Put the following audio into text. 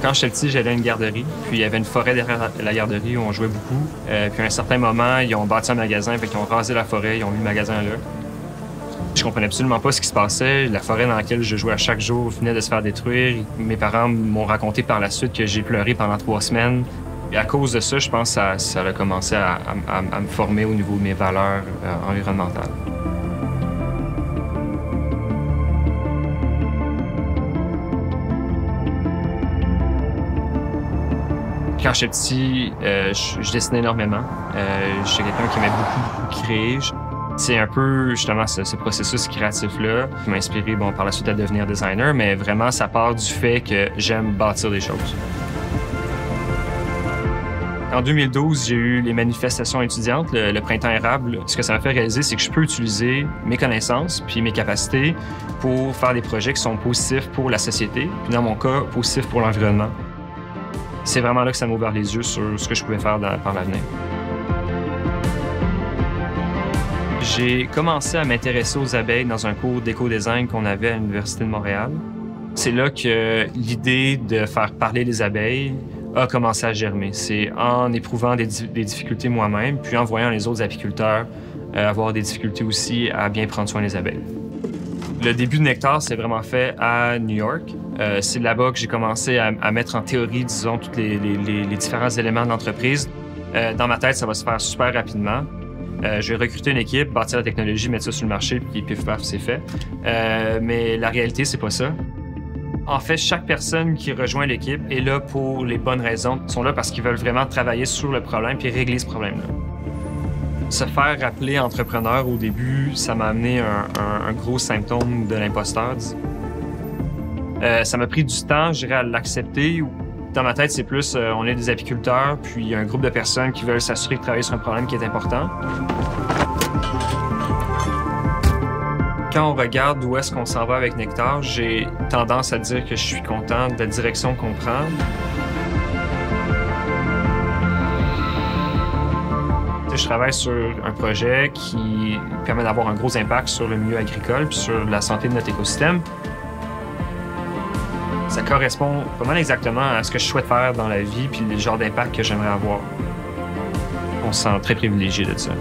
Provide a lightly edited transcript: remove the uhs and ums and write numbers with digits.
Quand j'étais petit, j'allais à une garderie, puis il y avait une forêt derrière la garderie où on jouait beaucoup. Puis à un certain moment, ils ont bâti un magasin, fait qu'ils ont rasé la forêt, ils ont mis le magasin là. Je comprenais absolument pas ce qui se passait. La forêt dans laquelle je jouais à chaque jour venait de se faire détruire. Mes parents m'ont raconté par la suite que j'ai pleuré pendant 3 semaines. Et à cause de ça, je pense que ça a commencé à me former au niveau de mes valeurs environnementales. Quand j'étais petit, je dessinais énormément. J'étais quelqu'un qui aimait beaucoup créer. C'est un peu, justement, ce processus créatif-là qui m'a inspiré, par la suite à devenir designer, mais vraiment, ça part du fait que j'aime bâtir des choses. En 2012, j'ai eu les manifestations étudiantes, le printemps érable. Ce que ça m'a fait réaliser, c'est que je peux utiliser mes connaissances puis mes capacités pour faire des projets qui sont positifs pour la société, puis dans mon cas, positifs pour l'environnement. C'est vraiment là que ça m'a ouvert les yeux sur ce que je pouvais faire par l'avenir. J'ai commencé à m'intéresser aux abeilles dans un cours d'éco-design qu'on avait à l'Université de Montréal. C'est là que l'idée de faire parler les abeilles a commencé à germer. C'est en éprouvant des difficultés moi-même, puis en voyant les autres apiculteurs avoir des difficultés aussi à bien prendre soin des abeilles. Le début de Nectar, c'est vraiment fait à New York. C'est là-bas que j'ai commencé à mettre en théorie, disons, tous les différents éléments de l'entreprise. Dans ma tête, ça va se faire super rapidement. Je vais recruter une équipe, bâtir la technologie, mettre ça sur le marché, puis pif paf, c'est fait. Mais la réalité, c'est pas ça. En fait, chaque personne qui rejoint l'équipe est là pour les bonnes raisons. Ils sont là parce qu'ils veulent vraiment travailler sur le problème puis régler ce problème-là. Se faire appeler entrepreneur au début, ça m'a amené un gros symptôme de l'imposteur. Ça m'a pris du temps, je dirais, à l'accepter. Dans ma tête, c'est plus, on est des apiculteurs, puis il y a un groupe de personnes qui veulent s'assurer de travailler sur un problème qui est important. Quand on regarde où est-ce qu'on s'en va avec Nectar, j'ai tendance à dire que je suis content de la direction qu'on prend. Je travaille sur un projet qui permet d'avoir un gros impact sur le milieu agricole puis sur la santé de notre écosystème. Ça correspond pas mal exactement à ce que je souhaite faire dans la vie puis le genre d'impact que j'aimerais avoir. On se sent très privilégié de ça.